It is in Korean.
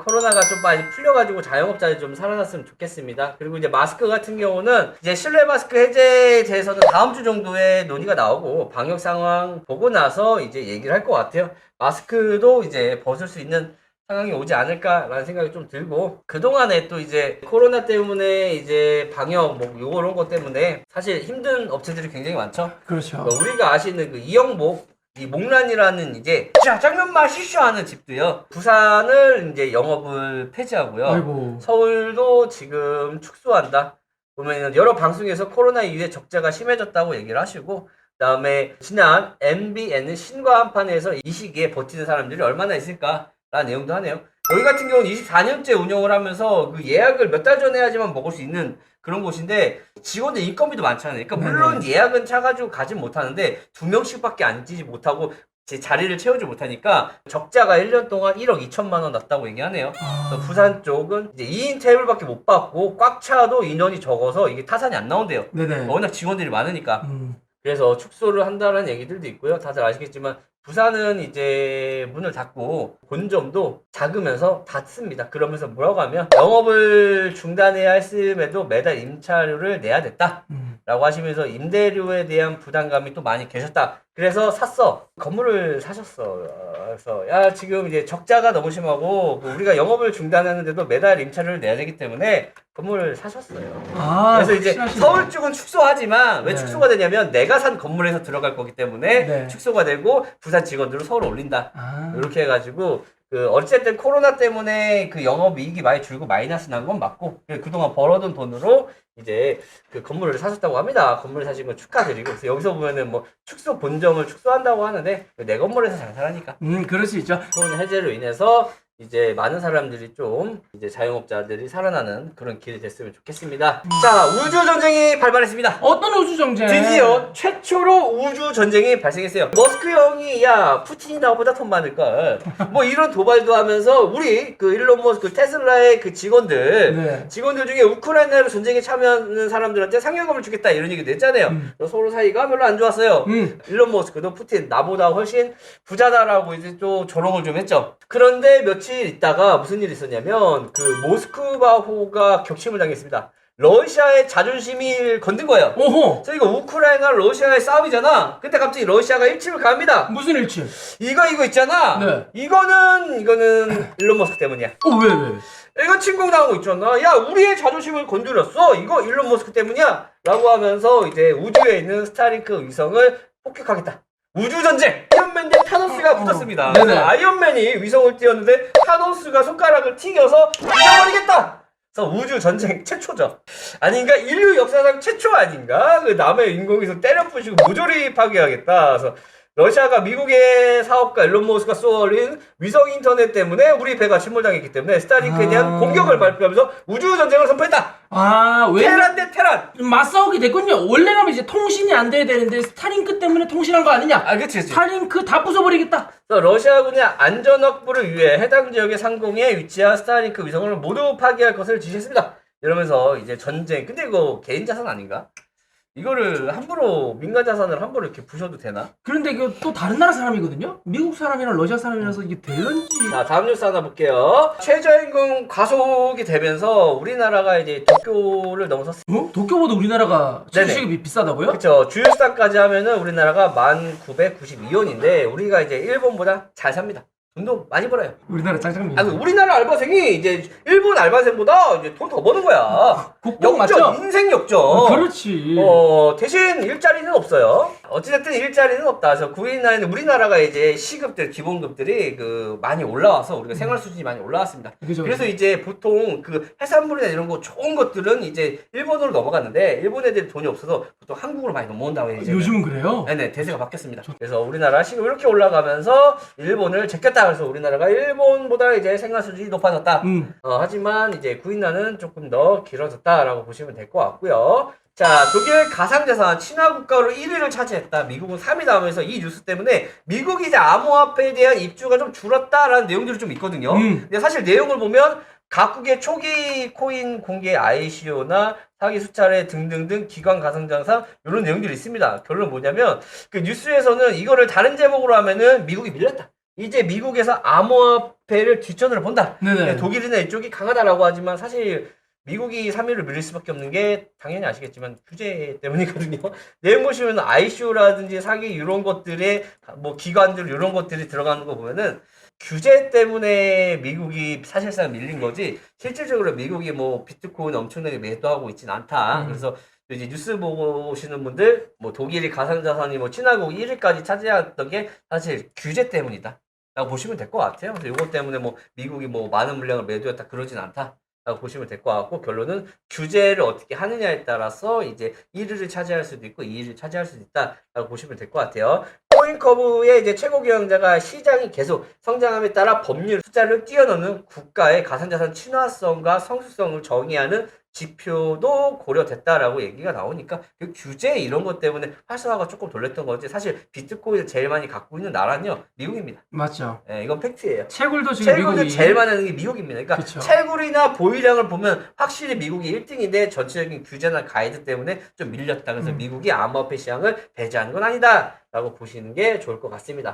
코로나가 좀 많이 풀려가지고 자영업자들이 좀 살아났으면 좋겠습니다. 그리고 이제 마스크 같은 경우는 이제 실내 마스크 해제에 대해서는 다음 주 정도에 논의가 나오고 방역 상황 보고 나서 이제 얘기를 할 것 같아요. 마스크도 이제 벗을 수 있는 상황이 오지 않을까라는 생각이 좀 들고, 그동안에 또 이제 코로나 때문에 이제 방역 뭐 요런 것 때문에 사실 힘든 업체들이 굉장히 많죠. 그렇죠. 우리가 아시는 그 이영복, 이 목란이라는 이제 짜장면 맛이쇼 하는 집도요, 부산을 이제 영업을 폐지하고요. 아이고. 서울도 지금 축소한다. 보면 여러 방송에서 코로나 이후에 적자가 심해졌다고 얘기를 하시고, 그다음에 지난 MBN 신과 한판에서 이 시기에 버티는 사람들이 얼마나 있을까 라는 내용도 하네요. 여기 같은 경우는 24년째 운영을 하면서 그 예약을 몇 달 전에 해야지만 먹을 수 있는 그런 곳인데, 직원들 인건비도 많잖아요. 그러니까 물론 예약은 차가지고 가진 못하는데 2명씩밖에 앉지 못하고 제 자리를 채우지 못하니까 적자가 1년 동안 1억 2천만 원 났다고 얘기하네요. 그래서 부산 쪽은 이제 2인 테이블밖에 못 받고 꽉 차도 인원이 적어서 이게 타산이 안 나온대요. 네네. 워낙 직원들이 많으니까. 그래서 축소를 한다는 얘기들도 있고요. 다들 아시겠지만 부산은 이제 문을 닫고 본점도 작으면서 닫습니다. 그러면서 뭐라고 하면 영업을 중단해야 했음에도 매달 임차료를 내야 됐다 라고 하시면서 임대료에 대한 부담감이 또 많이 계셨다. 그래서 샀어. 건물을 사셨어. 그래서 야, 지금 이제 적자가 너무 심하고 우리가 영업을 중단하는데도 매달 임차료를 내야 되기 때문에 건물을 사셨어요. 그래서 이제 확실하시네. 서울 쪽은 축소하지만 왜 네. 축소가 되냐면 내가 산 건물에서 들어갈 거기 때문에 네. 축소가 되고 부산 직원들을 서울 올린다. 아. 이렇게 해가지고 그 어쨌든 코로나 때문에 그 영업이익이 많이 줄고 마이너스 난 건 맞고, 그동안 벌어둔 돈으로 이제 그 건물을 사셨다고 합니다. 건물을 사신 건 축하드리고, 그래서 여기서 보면은 뭐 축소 본점을 축소한다고 하는데 내 건물에서 장사하니까 그럴 수 있죠. 코로나 해제로 인해서 이제 많은 사람들이 좀 이제 자영업자들이 살아나는 그런 길이 됐으면 좋겠습니다. 자, 우주 전쟁이 발발했습니다. 어떤 우주 정쟁? 드디어 최초로 우주 전쟁이 발생했어요. 머스크 형이 야 푸틴이 나보다 돈 많을걸 뭐 이런 도발도 하면서 우리 그 일론 머스크 테슬라의 그 직원들 네. 중에 우크라이나로 전쟁에 참여하는 사람들한테 상여금을 주겠다 이런 얘기도 했잖아요. 그래서 서로 사이가 별로 안 좋았어요. 일론 머스크도 푸틴 나보다 훨씬 부자다라고 이제 또 조롱을 좀 했죠. 그런데 며칠 있다가 무슨 일이 있었냐면 그 모스크바호가 격침을 당했습니다. 러시아의 자존심이 건든 거예요. 오호. 그래서 이거 우크라이나 러시아의 싸움이잖아. 근데 갑자기 러시아가 일침을 갑니다. 무슨 일침? 이거 있잖아. 네. 이거는 일론 머스크 때문이야. 왜? 이거 침공당하고 있잖아. 야, 우리의 자존심을 건드렸어. 이거 일론 머스크 때문이야. 라고 하면서 이제 우주에 있는 스타링크 위성을 폭격하겠다. 우주전쟁! 아이언맨 대 타노스가 붙었습니다. 네네. 그래서 아이언맨이 위성을 띄웠는데 타노스가 손가락을 튕겨서 부숴버리겠다! 그래서 우주전쟁 최초죠. 아닌가? 인류 역사상 최초 아닌가? 그 남의 인공위성 때려 부시고 모조리 파괴하겠다. 그래서 러시아가 미국의 사업가 일론 머스크가 쏘아올린 위성 인터넷 때문에 우리 배가 침몰당했기 때문에 스타링크에 대한 공격을 발표하면서 우주전쟁을 선포했다! 왜? 테란 대 테란! 맞싸우게 됐군요. 원래라면 이제 통신이 안 돼야 되는데 스타링크 때문에 통신한 거 아니냐? 그치. 스타링크 다 부숴버리겠다. 그래서 러시아군의 안전 확보를 위해 해당 지역의 상공에 위치한 스타링크 위성을 모두 파괴할 것을 지시했습니다. 이러면서 이제 전쟁. 근데 이거 개인 자산 아닌가? 이거를 함부로 민간 자산을 함부로 이렇게 부셔도 되나? 그런데 이거 또 다른 나라 사람이거든요? 미국 사람이랑 러시아 사람이라서 이게 될런지. 자, 다음 뉴스 하나 볼게요. 최저임금 가속이 되면서 우리나라가 이제 도쿄를 넘어서 도쿄보다 우리나라가 네네. 최저시급이 비싸다고요? 그쵸. 주유수단까지 하면은 우리나라가 1992원인데 우리가 이제 일본보다 잘 삽니다. 돈도 많이 벌어요. 우리나라 짱짱미. 우리나라 알바생이 이제 일본 알바생보다 이제 돈 더 버는 거야. 국뽕 맞죠? 인생 역전. 그렇지. 대신 일자리는 없어요. 어찌됐든 일자리는 없다. 그래서 우리나라가 이제 시급들, 기본급들이 많이 올라와서 우리가 생활 수준이 많이 올라왔습니다. 그죠. 그래서 이제 보통 해산물이나 이런 거 좋은 것들은 이제 일본으로 넘어갔는데 일본 애들이 돈이 없어서 보통 한국으로 많이 넘어온다고 해요. 요즘은 그래요? 네네, 대세가 바뀌었습니다. 그래서 우리나라 시급 이렇게 올라가면서 일본을 제꼈다. 그래서 우리나라가 일본보다 이제 생활 수준이 높아졌다. 하지만 이제 구인난은 조금 더 길어졌다라고 보시면 될 것 같고요. 자, 독일 가상자산 친화국가로 1위를 차지했다. 미국은 3위 다음에서 이 뉴스 때문에 미국이 이제 암호화폐에 대한 입주가 좀 줄었다라는 내용들이 좀 있거든요. 근데 사실 내용을 보면 각국의 초기 코인 공개 ICO나 사기 수차례 등등등 기관 가상자산 이런 내용들이 있습니다. 결론은 뭐냐면 그 뉴스에서는 이거를 다른 제목으로 하면은 미국이 밀렸다. 이제 미국에서 암호화폐를 뒷전으로 본다. 네네. 독일이나 이쪽이 강하다라고 하지만 사실 미국이 3위를 밀릴 수밖에 없는 게 당연히 아시겠지만 규제 때문이거든요. 내용 보시면 ICO라든지 사기 이런 것들에 뭐 기관들 이런 것들이 들어가는 거 보면은 규제 때문에 미국이 사실상 밀린 거지 실질적으로 미국이 뭐 비트코인 엄청나게 매도하고 있진 않다. 그래서 이제 뉴스 보시는 분들 뭐 독일이 가상자산이 뭐 친화국 1위까지 차지했던 게 사실 규제 때문이다. 라고 보시면 될 것 같아요. 그래서 이것 때문에 뭐 미국이 뭐 많은 물량을 매도했다 그러진 않다. 라고 보시면 될 것 같고 결론은 규제를 어떻게 하느냐에 따라서 이제 1위를 차지할 수도 있고 2위를 차지할 수도 있다라고 보시면 될 것 같아요. 코인커브의 이제 최고 경영자가 시장이 계속 성장함에 따라 법률 숫자를 뛰어넘는 국가의 가상자산 친화성과 성수성을 정의하는 지표도 고려됐다라고 얘기가 나오니까 그 규제 이런 것 때문에 활성화가 조금 돌렸던 거지 사실 비트코인을 제일 많이 갖고 있는 나라는요 미국입니다. 맞죠. 예, 이건 팩트예요. 채굴도 지금 채굴을 미국이 제일 많이 하는 게 미국입니다. 그러니까 그쵸. 채굴이나 보유량을 보면 확실히 미국이 1등인데 전체적인 규제나 가이드 때문에 좀 밀렸다. 그래서 미국이 암호화폐 시장을 배제하는 건 아니다. 라고 보시는 게 좋을 것 같습니다.